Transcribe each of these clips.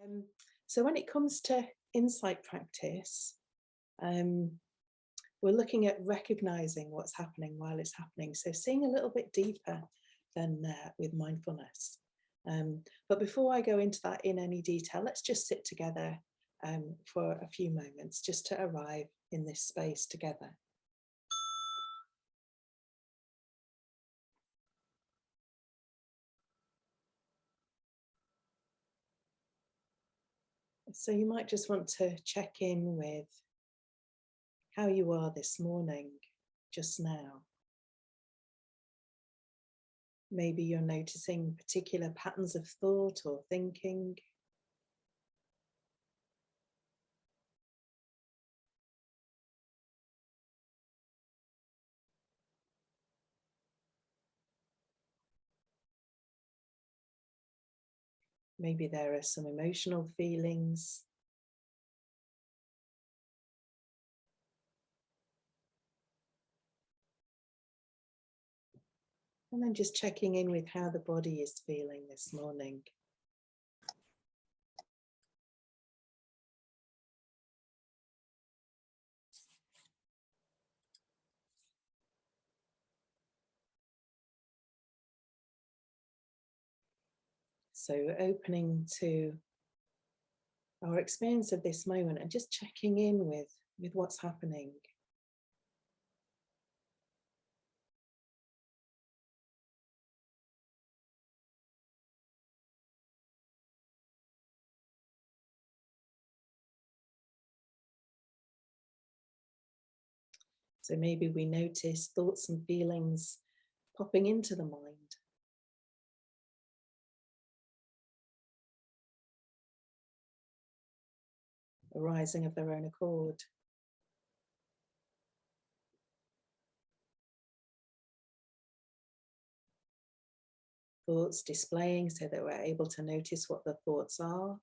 Um, so when it comes to insight practice, um, we're looking at recognizing what's happening while it's happening. So seeing a little bit deeper than with mindfulness. But before I go into that in any detail, let's just sit together for a few moments just to arrive in this space together. So you might just want to check in with how you are this morning, just now. Maybe you're noticing particular patterns of thought or thinking. Maybe there are some emotional feelings. And then just checking in with how the body is feeling this morning. So opening to our experience of this moment and just checking in with what's happening. So maybe we notice thoughts and feelings popping into the mind. Arising of their own accord. Thoughts displaying so that we're able to notice what the thoughts are.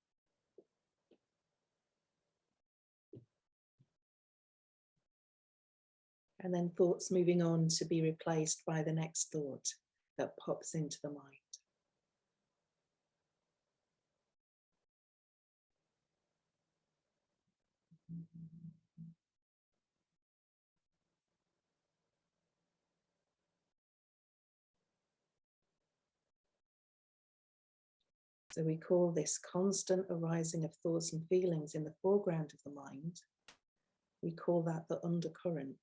And then thoughts moving on to be replaced by the next thought that pops into the mind. So we call this constant arising of thoughts and feelings in the foreground of the mind. We call that the undercurrent.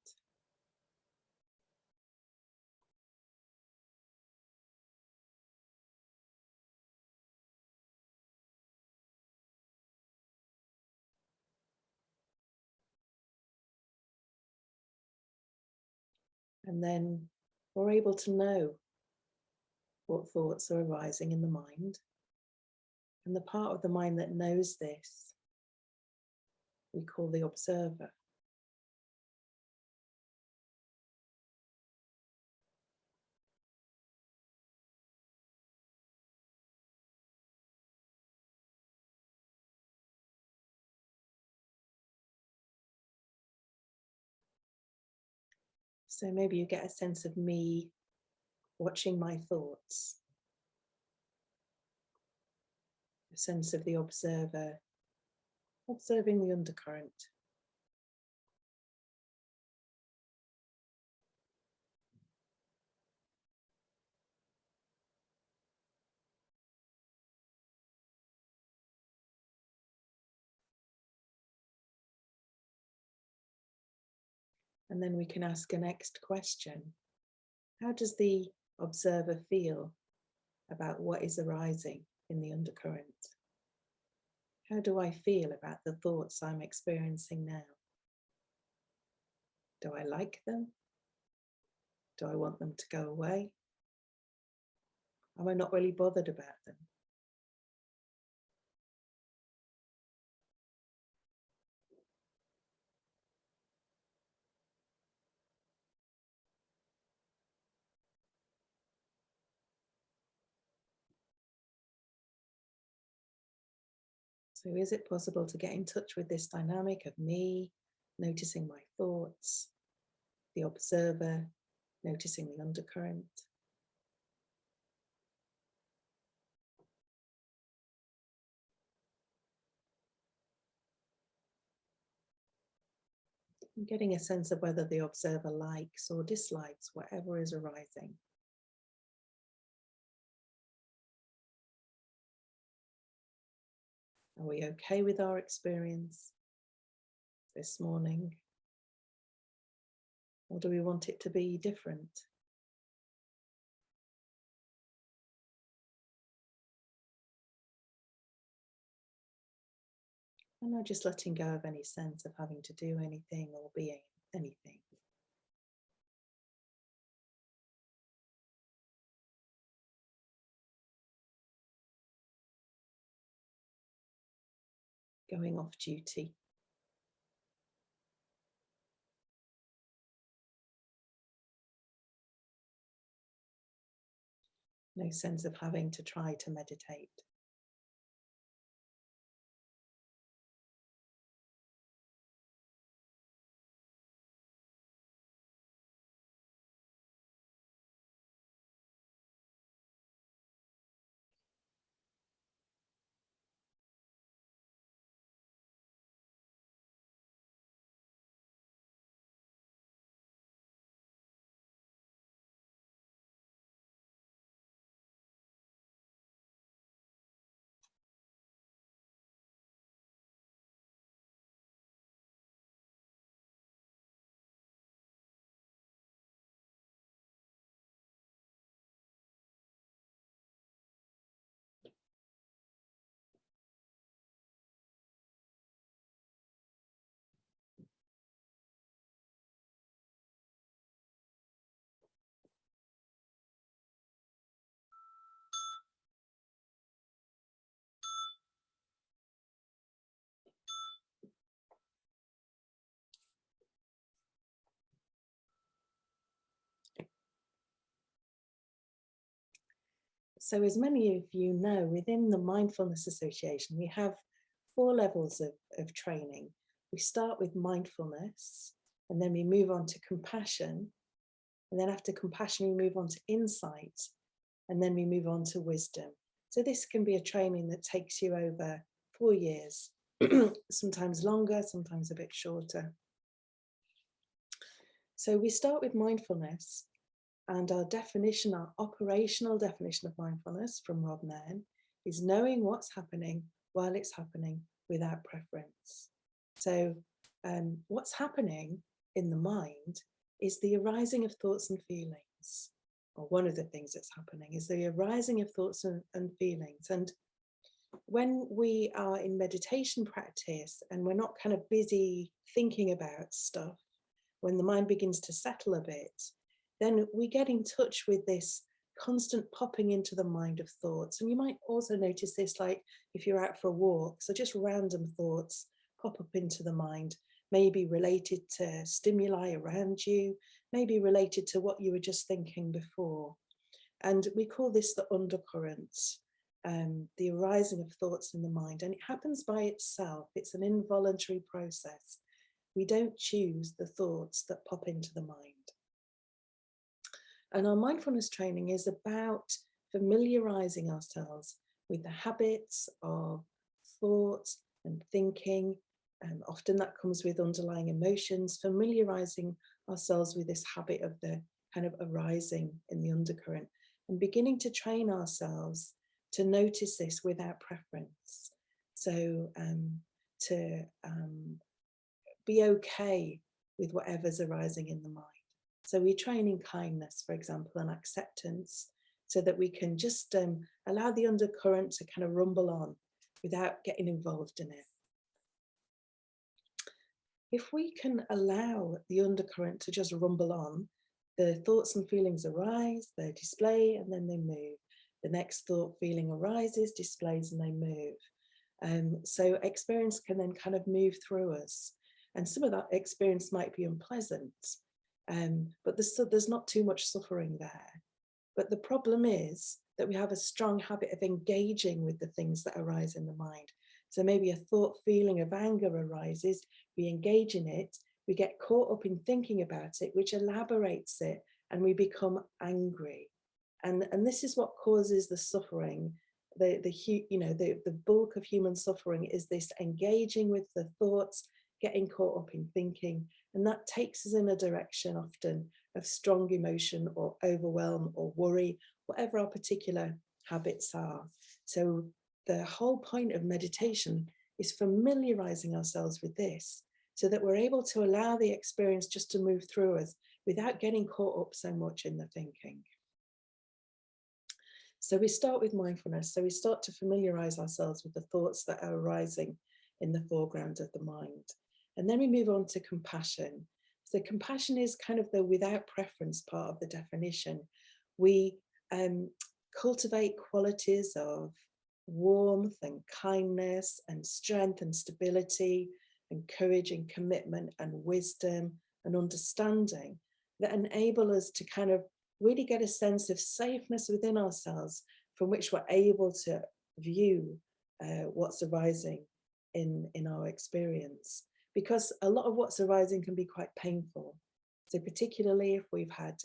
And then we're able to know what thoughts are arising in the mind. And the part of the mind that knows this, we call the observer. So maybe you get a sense of me watching my thoughts, a sense of the observer observing the undercurrent. And then we can ask a next question. How does the observer feel about what is arising in the undercurrent? How do I feel about the thoughts I'm experiencing now? Do I like them? Do I want them to go away? Am I not really bothered about them? So is it possible to get in touch with this dynamic of me noticing my thoughts, the observer noticing the undercurrent? Getting a sense of whether the observer likes or dislikes whatever is arising. Are we okay with our experience this morning? Or do we want it to be different? And now just letting go of any sense of having to do anything or be anything. Going off duty. No sense of having to try to meditate. So as many of you know, within the Mindfulness Association, we have 4 levels of training. We start with mindfulness, and then we move on to compassion. And then after compassion, we move on to insight, and then we move on to wisdom. So this can be a training that takes you over 4 years, sometimes longer, sometimes a bit shorter. So we start with mindfulness, and our definition, our operational definition of mindfulness from Rob Nairn is knowing what's happening while it's happening without preference. So what's happening in the mind is the arising of thoughts and feelings. Or one of the things that's happening is the arising of thoughts and feelings. And when we are in meditation practice and we're not kind of busy thinking about stuff, when the mind begins to settle a bit, then we get in touch with this constant popping into the mind of thoughts. And you might also notice this, like if you're out for a walk, so just random thoughts pop up into the mind, maybe related to stimuli around you, maybe related to what you were just thinking before. And we call this the undercurrent, the arising of thoughts in the mind. And it happens by itself. It's an involuntary process. We don't choose the thoughts that pop into the mind. And our mindfulness training is about familiarizing ourselves with the habits of thought and thinking. And often that comes with underlying emotions, familiarizing ourselves with this habit of the kind of arising in the undercurrent, and beginning to train ourselves to notice this without preference. So to be okay with whatever's arising in the mind. So we train in kindness, for example, and acceptance, so that we can just allow the undercurrent to kind of rumble on without getting involved in it. If we can allow the undercurrent to just rumble on, the thoughts and feelings arise, they display, and then they move. The next thought, feeling arises, displays, and they move. So experience can then kind of move through us. And some of that experience might be unpleasant, but there's not too much suffering there. But the problem is that we have a strong habit of engaging with the things that arise in the mind. So maybe a thought, feeling of anger arises, we engage in it, we get caught up in thinking about it, which elaborates it, and we become angry. And this is what causes the suffering. The bulk of human suffering is this engaging with the thoughts, getting caught up in thinking, and that takes us in a direction often of strong emotion or overwhelm or worry, whatever our particular habits are. So the whole point of meditation is familiarizing ourselves with this so that we're able to allow the experience just to move through us without getting caught up so much in the thinking. So we start with mindfulness. So we start to familiarize ourselves with the thoughts that are arising in the foreground of the mind. And then we move on to compassion. So compassion is kind of the without preference part of the definition. We cultivate qualities of warmth and kindness and strength and stability and courage and commitment and wisdom and understanding that enable us to kind of really get a sense of safeness within ourselves from which we're able to view what's arising in our experience. Because a lot of what's arising can be quite painful. So particularly if we've had,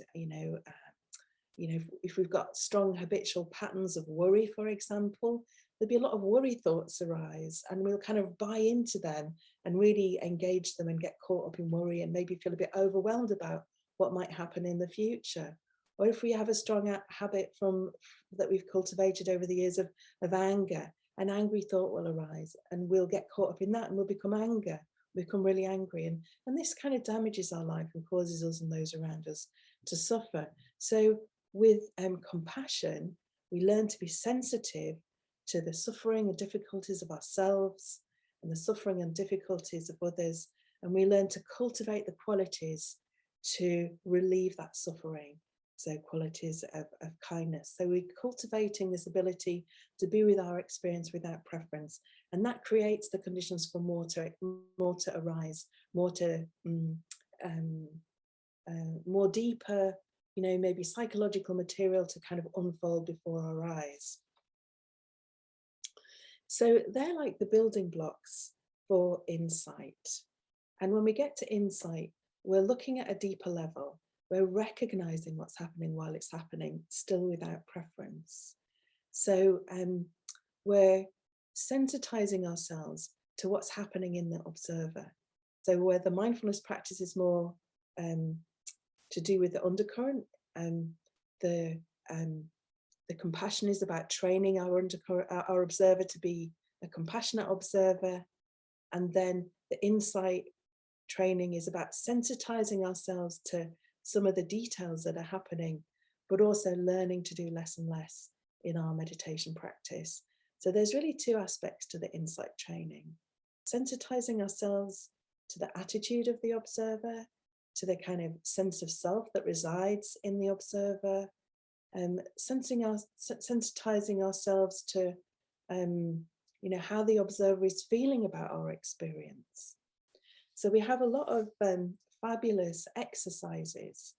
if we've got strong habitual patterns of worry, for example, there'll be a lot of worry thoughts arise and we'll kind of buy into them and really engage them and get caught up in worry and maybe feel a bit overwhelmed about what might happen in the future. Or if we have a strong habit that we've cultivated over the years of anger, an angry thought will arise and we'll get caught up in that and we'll become really angry. And this kind of damages our life and causes us and those around us to suffer. So with compassion, we learn to be sensitive to the suffering and difficulties of ourselves and the suffering and difficulties of others. And we learn to cultivate the qualities to relieve that suffering. So qualities of kindness. So we're cultivating this ability to be with our experience without preference. And that creates the conditions for more to arise, more deeper, maybe psychological material to kind of unfold before our eyes. So they're like the building blocks for insight. And when we get to insight, we're looking at a deeper level. We're recognizing what's happening while it's happening, still without preference. So we're sensitizing ourselves to what's happening in the observer. So where the mindfulness practice is more to do with the undercurrent, the compassion is about training our observer to be a compassionate observer, and then the insight training is about sensitizing ourselves to some of the details that are happening, but also learning to do less and less in our meditation practice. So there's really two aspects to the insight training: sensitizing ourselves to the attitude of the observer, to the kind of sense of self that resides in the observer, sensitizing ourselves to how the observer is feeling about our experience. So we have a lot of fabulous exercises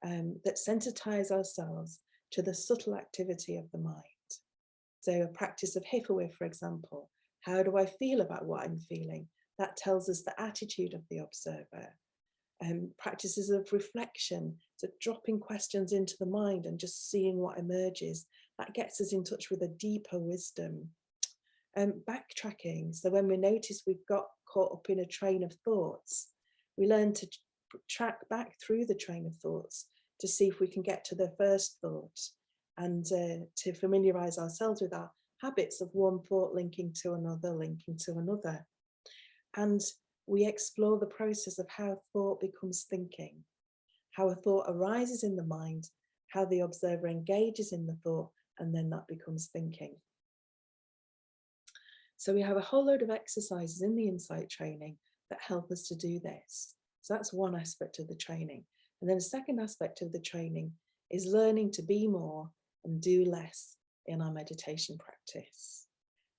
that sensitize ourselves to the subtle activity of the mind. So a practice of Hifawith, for example, how do I feel about what I'm feeling? That tells us the attitude of the observer. Practices of reflection, so dropping questions into the mind and just seeing what emerges, that gets us in touch with a deeper wisdom. Backtracking, so when we notice we've got caught up in a train of thoughts, we learn to track back through the train of thoughts to see if we can get to the first thought, and to familiarize ourselves with our habits of one thought linking to another. And we explore the process of how thought becomes thinking, how a thought arises in the mind, how the observer engages in the thought, and then that becomes thinking. So we have a whole load of exercises in the insight training that help us to do this. So that's one aspect of the training. And then the second aspect of the training is learning to be more and do less in our meditation practice.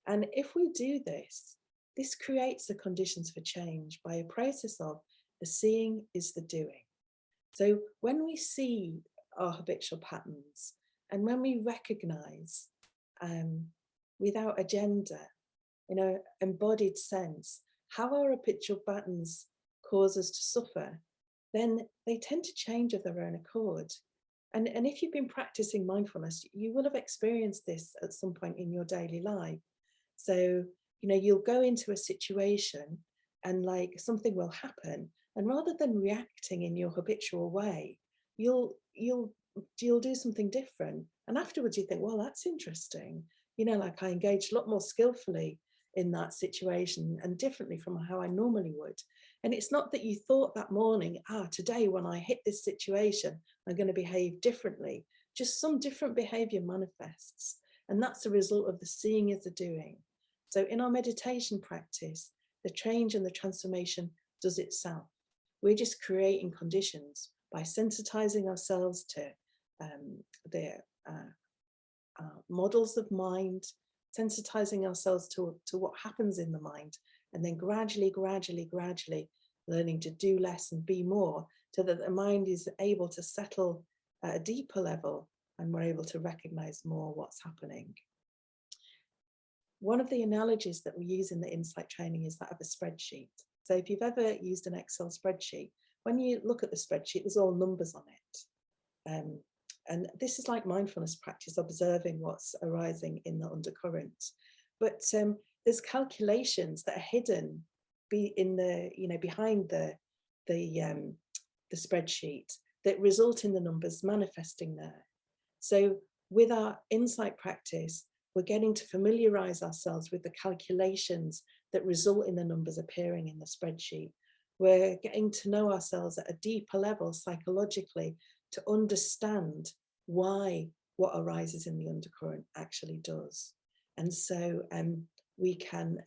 And if we do this, this creates the conditions for change by a process of the seeing is the doing. So when we see our habitual patterns and when we recognize without agenda, embodied sense, how our habitual patterns cause us to suffer, then they tend to change of their own accord. And if you've been practicing mindfulness, you will have experienced this at some point in your daily life. So, you'll go into a situation like something will happen, and rather than reacting in your habitual way, you'll do something different, and afterwards you think, well, that's interesting, like I engaged a lot more skillfully in that situation and differently from how I normally would. And it's not that you thought that morning, today when I hit this situation, I'm going to behave differently. Just some different behavior manifests. And that's a result of the seeing as the doing. So in our meditation practice, the change and the transformation does itself. We're just creating conditions by sensitizing ourselves to the models of mind, sensitizing ourselves to what happens in the mind, and then gradually learning to do less and be more, so that the mind is able to settle at a deeper level and we're able to recognize more what's happening. One of the analogies that we use in the insight training is that of a spreadsheet. So if you've ever used an Excel spreadsheet, when you look at the spreadsheet, there's all numbers on it. And this is like mindfulness practice, observing what's arising in the undercurrent. But there's calculations that are hidden behind the spreadsheet that result in the numbers manifesting there. So with our insight practice, we're getting to familiarize ourselves with the calculations that result in the numbers appearing in the spreadsheet. We're getting to know ourselves at a deeper level psychologically to understand why what arises in the undercurrent actually does. And so we can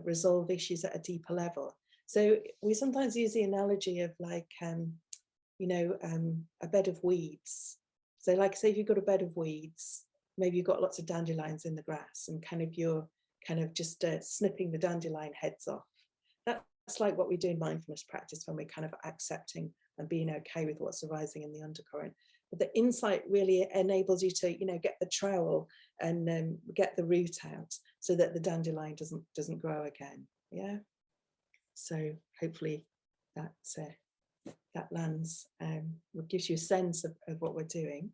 resolve issues at a deeper level. So we sometimes use the analogy of like, a bed of weeds. So like, say if you've got a bed of weeds, maybe you've got lots of dandelions in the grass and you're just snipping the dandelion heads off. That's like what we do in mindfulness practice when we're kind of accepting and being okay with what's arising in the undercurrent. But the insight really enables you to, get the trowel and get the root out so that the dandelion doesn't grow again. Yeah. So hopefully that lands, gives you a sense of what we're doing.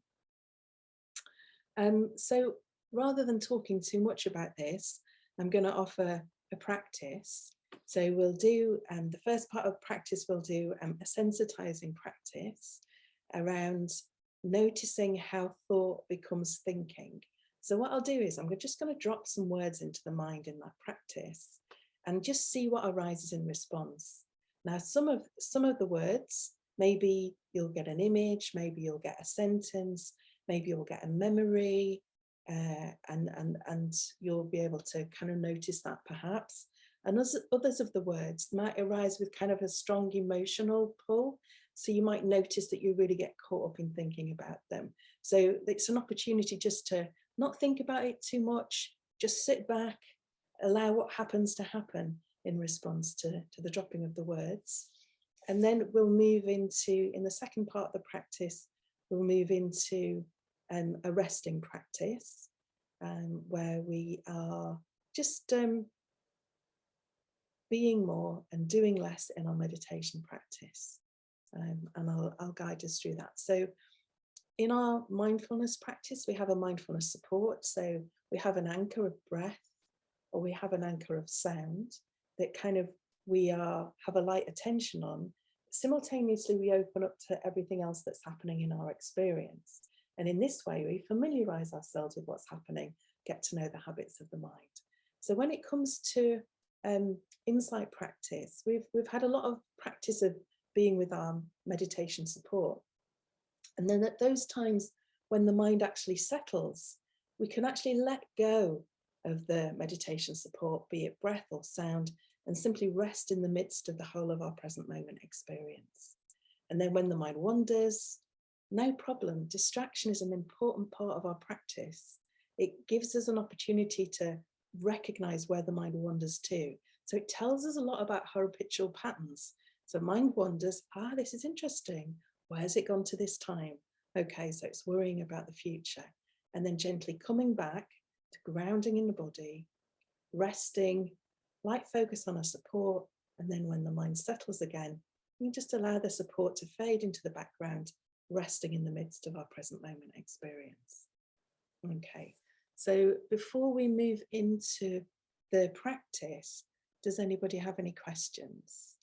So rather than talking too much about this, I'm going to offer a practice. So we'll do the first part of practice, we'll do a sensitizing practice around noticing how thought becomes thinking. So what I'll do is I'm just going to drop some words into the mind in that practice and just see what arises in response. Now, some of the words, maybe you'll get an image, maybe you'll get a sentence, maybe you'll get a memory, and you'll be able to kind of notice that perhaps. And others of the words might arise with kind of a strong emotional pull. So you might notice that you really get caught up in thinking about them. So it's an opportunity just to not think about it too much, just sit back, allow what happens to happen in response to the dropping of the words. And then we'll move into, in the second part of the practice, we'll move into a resting practice where we are just being more and doing less in our meditation practice. And I'll guide us through that. So in our mindfulness practice, we have a mindfulness support. So we have an anchor of breath, or we have an anchor of sound that we have a light attention on. Simultaneously, we open up to everything else that's happening in our experience. And in this way, we familiarize ourselves with what's happening, get to know the habits of the mind. So when it comes to insight practice, we've had a lot of practice of being with our meditation support. And then at those times when the mind actually settles, we can actually let go of the meditation support, be it breath or sound, and simply rest in the midst of the whole of our present moment experience. And then when the mind wanders, no problem. Distraction is an important part of our practice. It gives us an opportunity to recognize where the mind wanders to. So it tells us a lot about habitual patterns. So mind wanders, this is interesting. Where's it gone to this time? Okay, so it's worrying about the future. And then gently coming back to grounding in the body, resting, light focus on our support. And then when the mind settles again, we just allow the support to fade into the background, resting in the midst of our present moment experience. Okay, so before we move into the practice, Does anybody have any questions?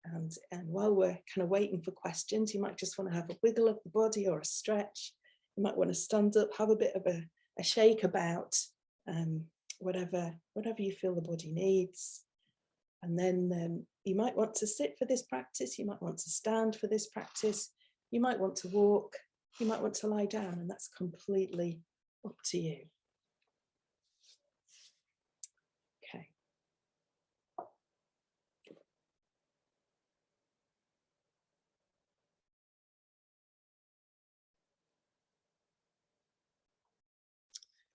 And while we're kind of waiting for questions, you might just want to have a wiggle of the body or a stretch. You might want to stand up, have a bit of a shake about, whatever you feel the body needs. And then you might want to sit for this practice. You might want to stand for this practice. You might want to walk. You might want to lie down, and that's completely up to you. Okay.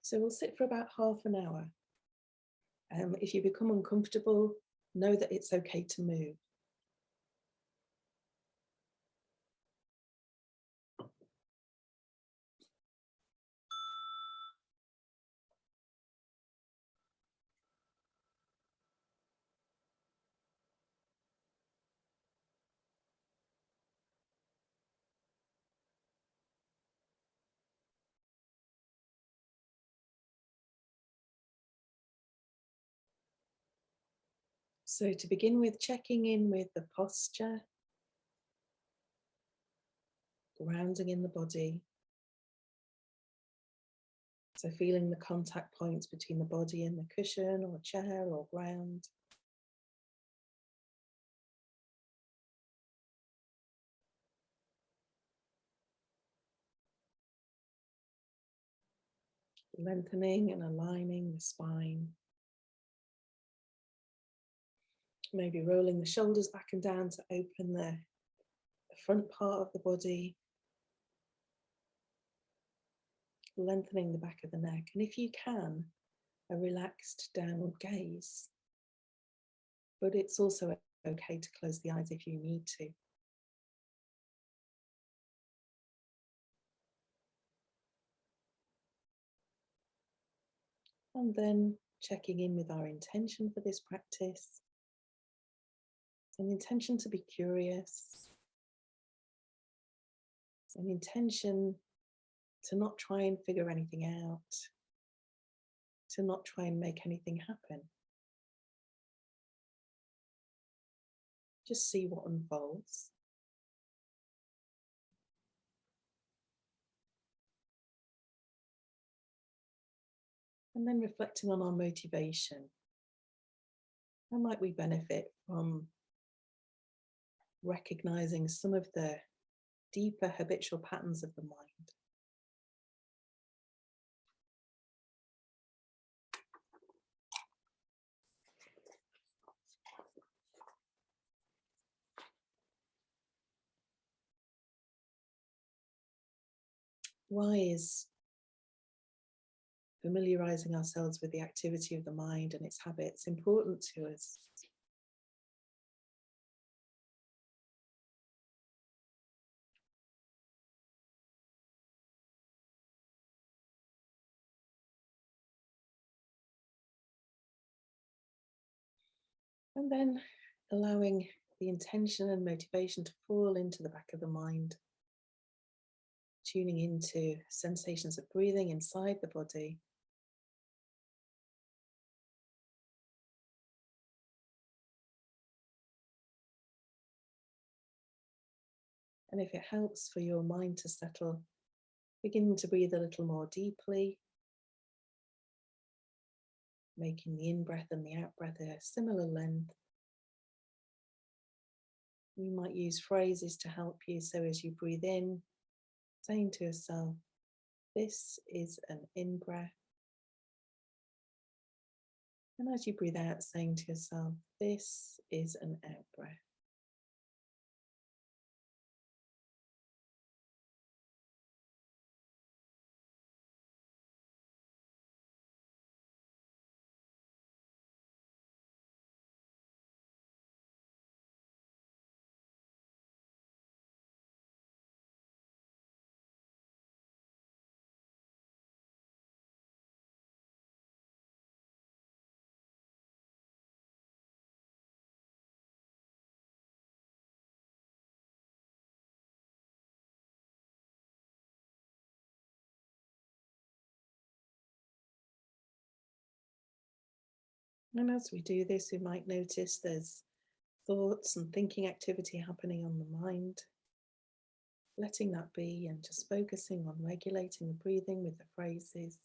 So we'll sit for about half an hour. If you become uncomfortable, know that it's okay to move. So to begin with, checking in with the posture, grounding in the body. So feeling the contact points between the body and the cushion or chair or ground. Lengthening and aligning the spine. Maybe rolling the shoulders back and down to open the front part of the body. Lengthening the back of the neck. And if you can, a relaxed downward gaze. But it's also okay to close the eyes if you need to. And then checking in with our intention for this practice. An intention to be curious. An intention to not try and figure anything out. To not try and make anything happen. Just see what unfolds. And then reflecting on our motivation. How might we benefit from recognizing some of the deeper habitual patterns of the mind? Why is familiarizing ourselves with the activity of the mind and its habits important to us? And then allowing the intention and motivation to fall into the back of the mind, tuning into sensations of breathing inside the body. And if it helps for your mind to settle, begin to breathe a little more deeply, making the in-breath and the out-breath a similar length. You might use phrases to help you. So as you breathe in, saying to yourself, this is an in-breath. And as you breathe out, saying to yourself, this is an out-breath. And as we do this, we might notice there's thoughts and thinking activity happening on the mind. Letting that be and just focusing on regulating the breathing with the phrases.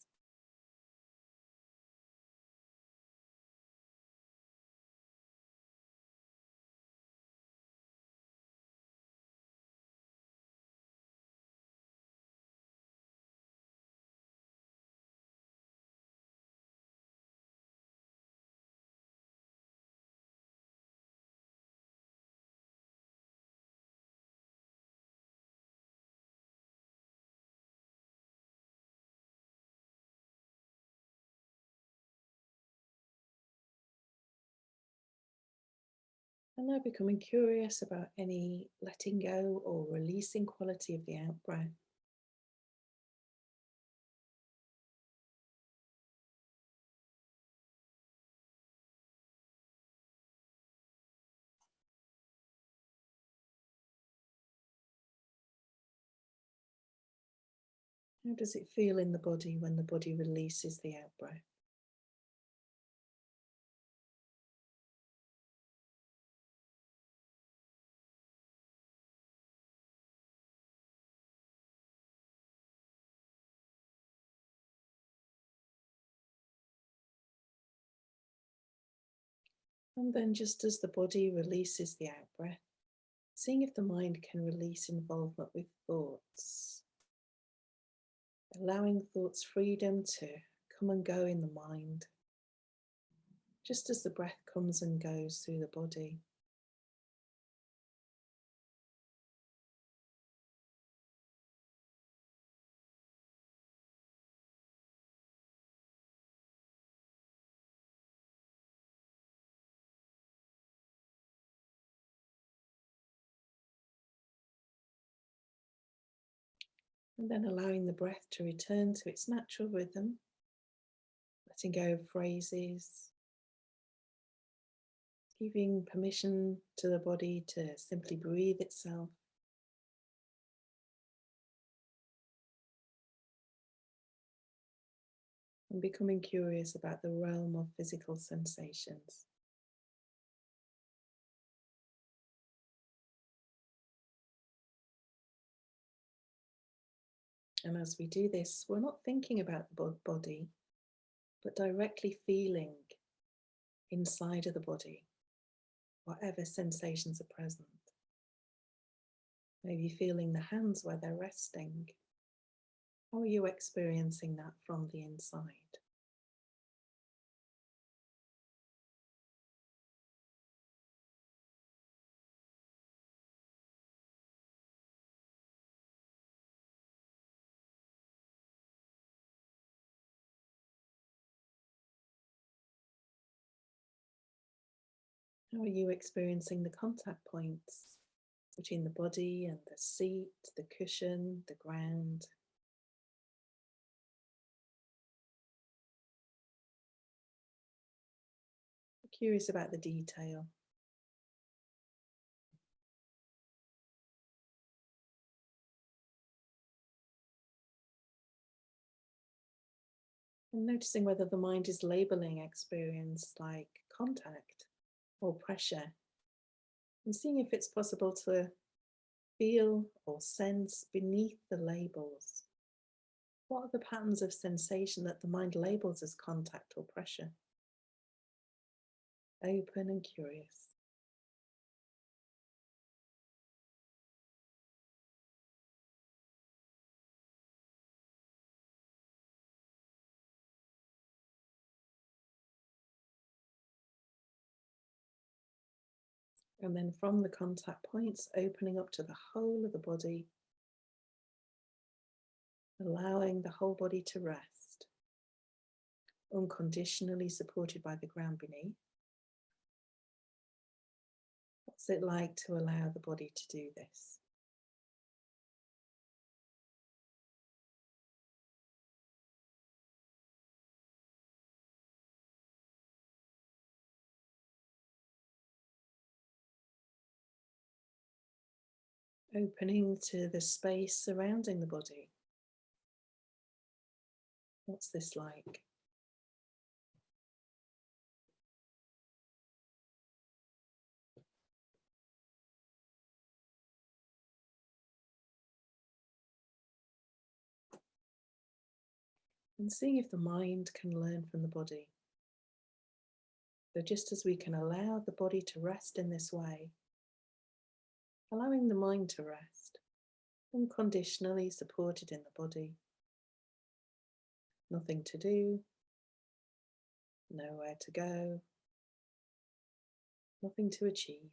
And now becoming curious about any letting go or releasing quality of the out breath. How does it feel in the body when the body releases the out breath? And then just as the body releases the out breath, seeing if the mind can release involvement with thoughts, allowing thoughts freedom to come and go in the mind, just as the breath comes and goes through the body. And then allowing the breath to return to its natural rhythm, letting go of phrases, giving permission to the body to simply breathe itself. And becoming curious about the realm of physical sensations. And as we do this, we're not thinking about the body, but directly feeling inside of the body, whatever sensations are present. Maybe feeling the hands where they're resting. How are you experiencing that from the inside? How are you experiencing the contact points between the body and the seat, the cushion, the ground? Curious about the detail. And noticing whether the mind is labeling experience like contact or pressure, and seeing if it's possible to feel or sense beneath the labels. What are the patterns of sensation that the mind labels as contact or pressure? Open and curious. And then from the contact points, opening up to the whole of the body, allowing the whole body to rest, unconditionally supported by the ground beneath. What's it like to allow the body to do this? Opening to the space surrounding the body. What's this like? and seeing if the mind can learn from the body. So just as we can allow the body to rest in this way, allowing the mind to rest, unconditionally supported in the body, nothing to do, nowhere to go, nothing to achieve.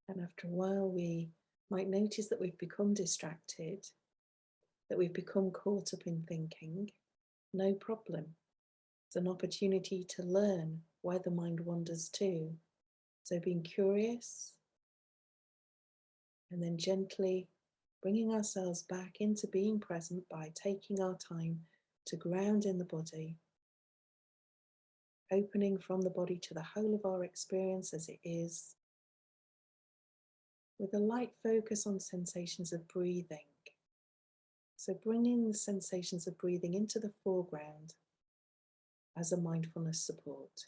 And after a while, we might notice that we've become distracted, that we've become caught up in thinking. No problem. It's an opportunity to learn where the mind wanders to. So being curious and then gently bringing ourselves back into being present by taking our time to ground in the body, opening from the body to the whole of our experience as it is, with a light focus on sensations of breathing. So bringing the sensations of breathing into the foreground as a mindfulness support.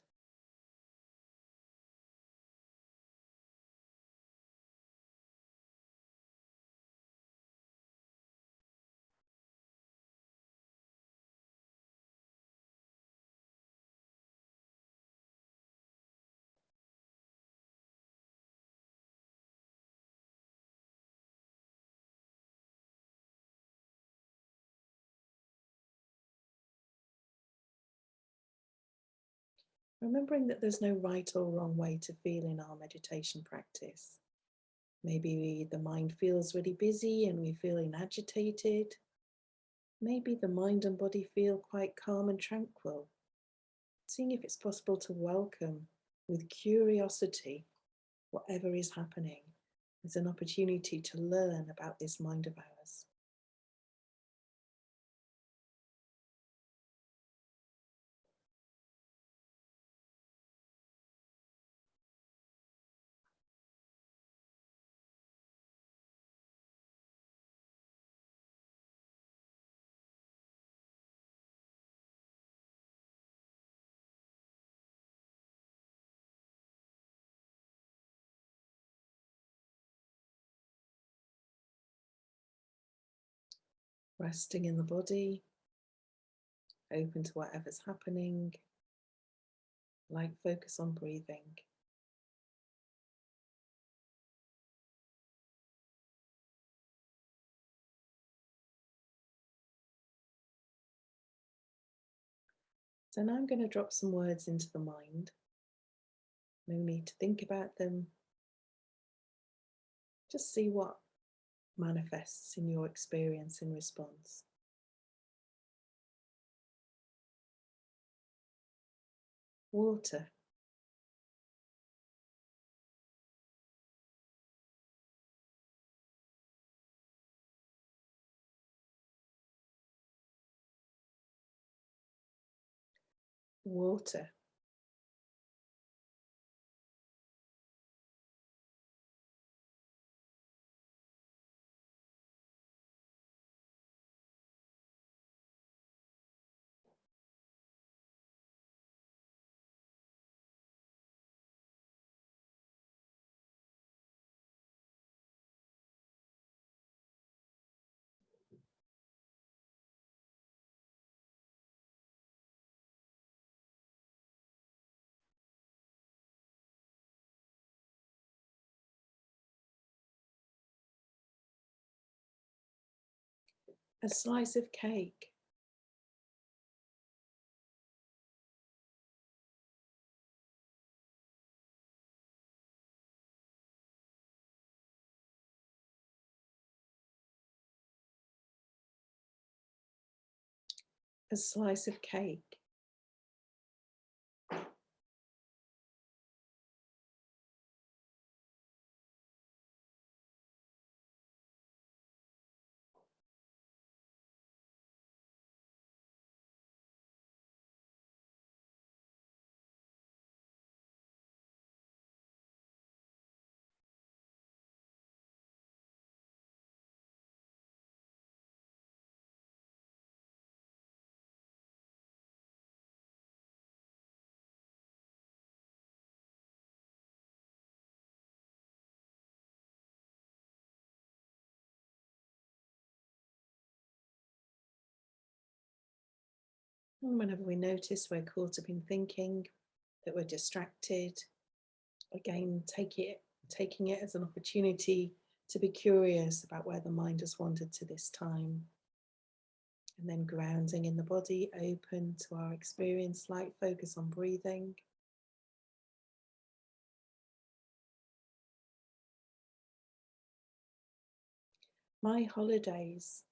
Remembering that there's no right or wrong way to feel in our meditation practice. Maybe the mind feels really busy and we feel agitated. Maybe the mind and body feel quite calm and tranquil. Seeing if it's possible to welcome with curiosity whatever is happening as an opportunity to learn about this mind of ours. Resting in the body, open to whatever's happening, light focus on breathing. So now I'm going to drop some words into the mind. No need to think about them. Just see what manifests in your experience in response. Water, water, A slice of cake. A slice of cake. And whenever we notice we're caught up in thinking, that we're distracted, again, taking it as an opportunity to be curious about where the mind has wandered to this time. And then grounding in the body, open to our experience, light focus on breathing. My holidays.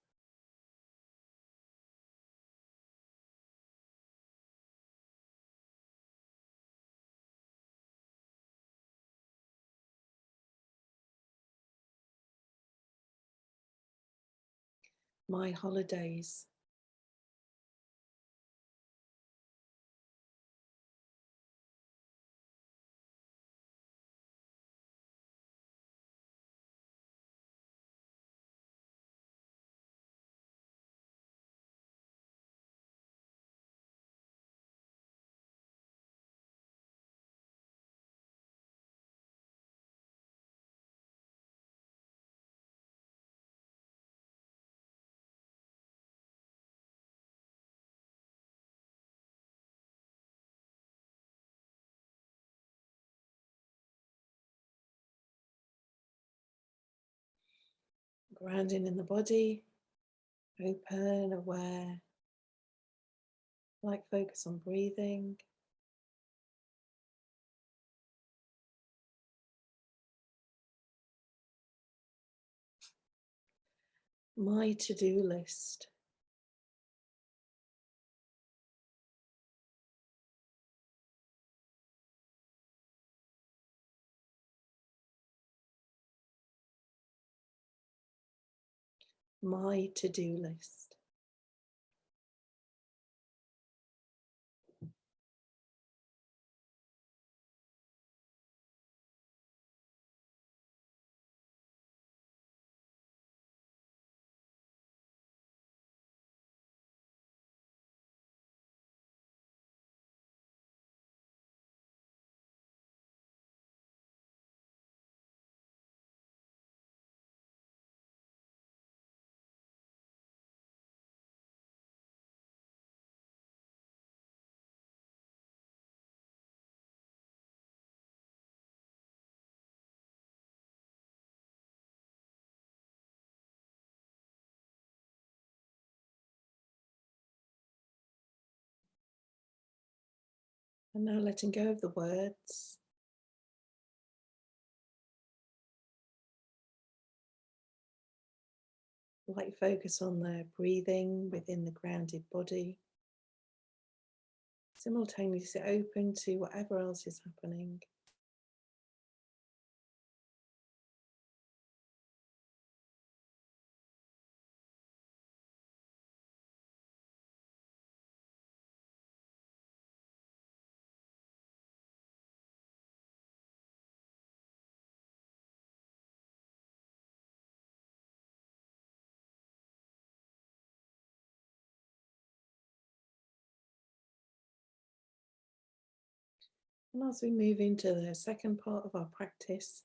My holidays. Grounding in the body, open, aware, light focus on breathing. My to-do list. My to-do list. And now letting go of the words. Light focus on the breathing within the grounded body. Simultaneously open to whatever else is happening. And as we move into the second part of our practice,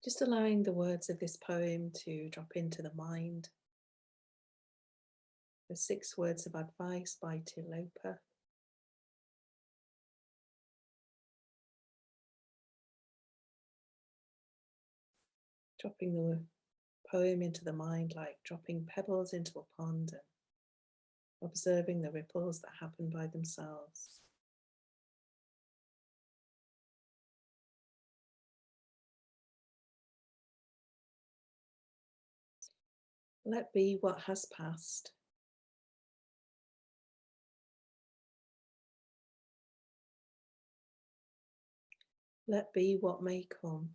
just allowing the words of this poem to drop into the mind. The 6 words of advice by Tilopa. Dropping the poem into the mind, like dropping pebbles into a pond and observing the ripples that happen by themselves. Let be what has passed. Let be what may come.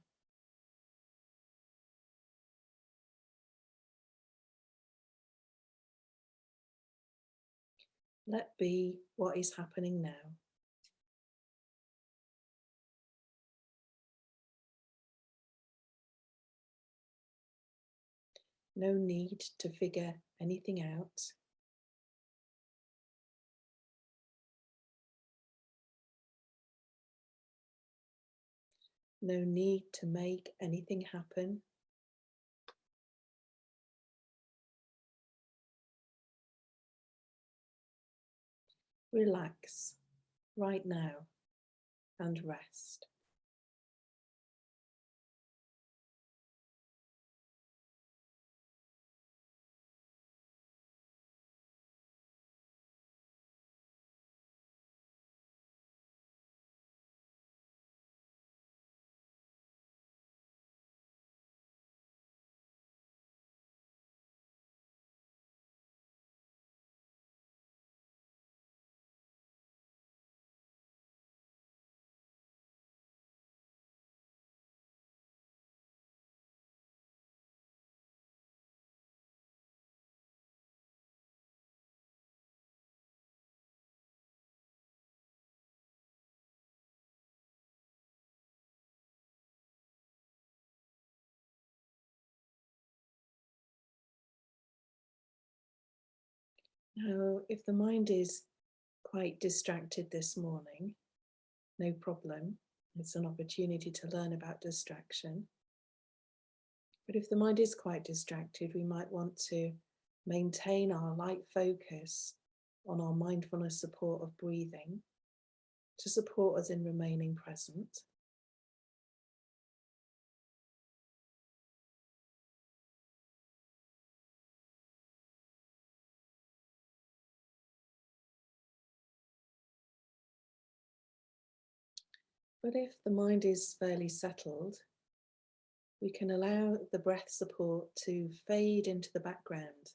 Let be what is happening now. No need to figure anything out. No need to make anything happen. Relax right now and rest. Now, if the mind is quite distracted this morning, no problem. It's an opportunity to learn about distraction. But if the mind is quite distracted, we might want to maintain our light focus on our mindfulness support of breathing to support us in remaining present. But if the mind is fairly settled, we can allow the breath support to fade into the background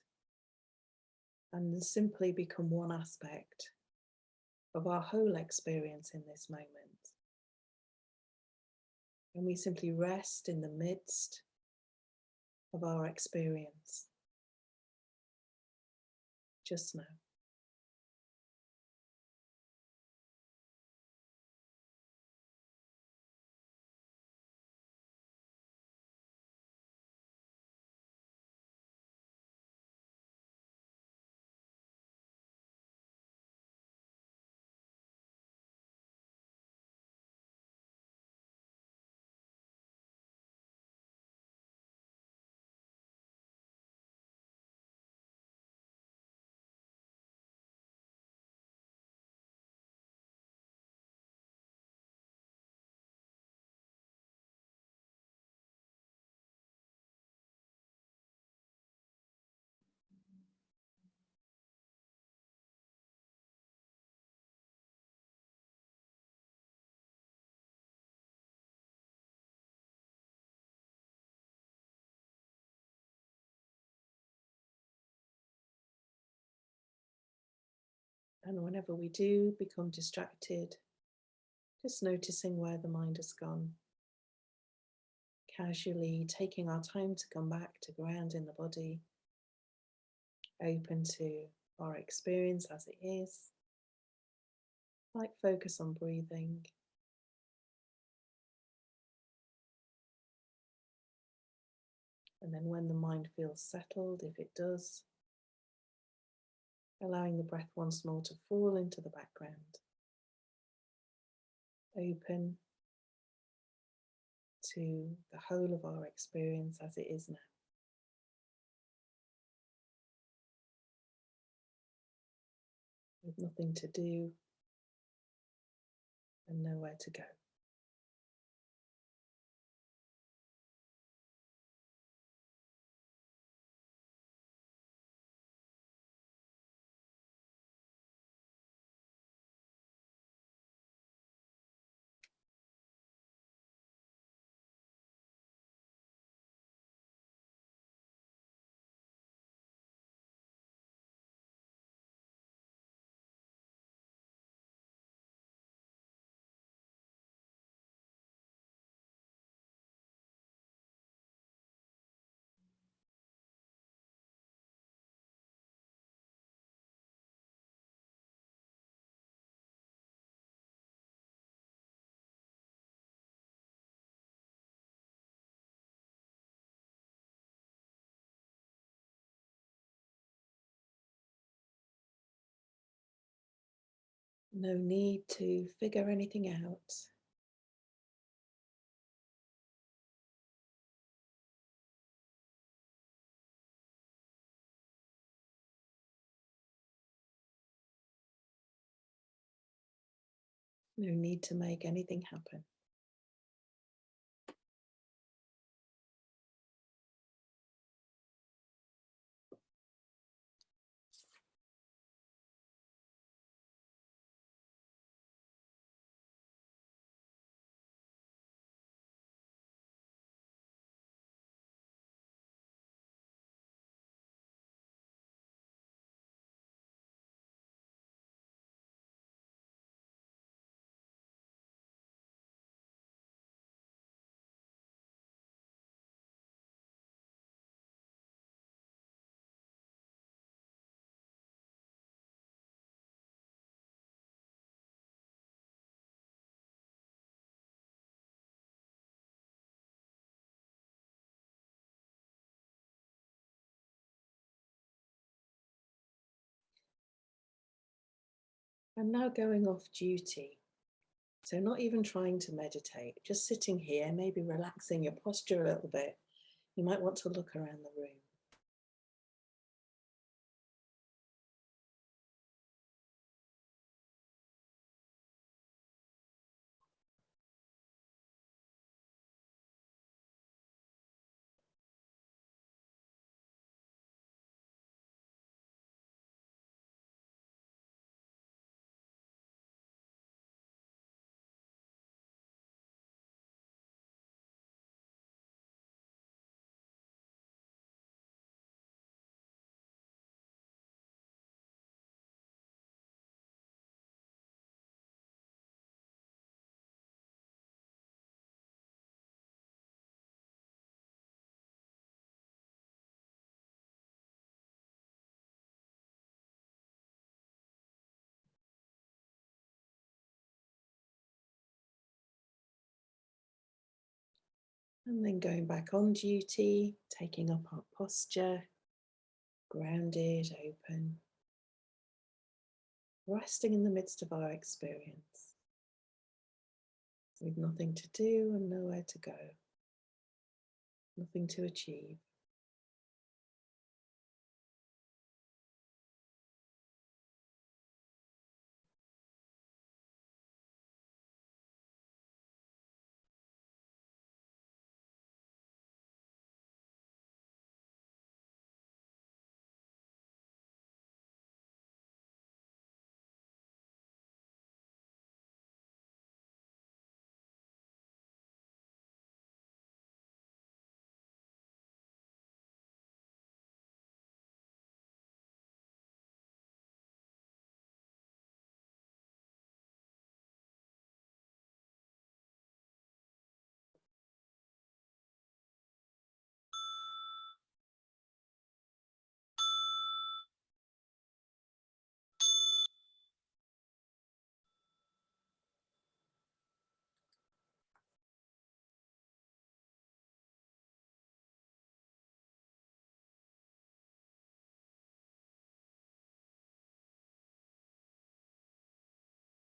and simply become one aspect of our whole experience in this moment. And we simply rest in the midst of our experience just now. And whenever we do become distracted, just noticing where the mind has gone, casually taking our time to come back to ground in the body, open to our experience as it is, like focus on breathing. And then when the mind feels settled, if it does, allowing the breath once more to fall into the background. Open to the whole of our experience as it is now. With nothing to do and nowhere to go. No need to figure anything out. No need to make anything happen. I'm now going off duty. So not even trying to meditate, just sitting here, maybe relaxing your posture a little bit. You might want to look around the room. And then going back on duty, taking up our posture, grounded, open, resting in the midst of our experience, with nothing to do and nowhere to go, nothing to achieve.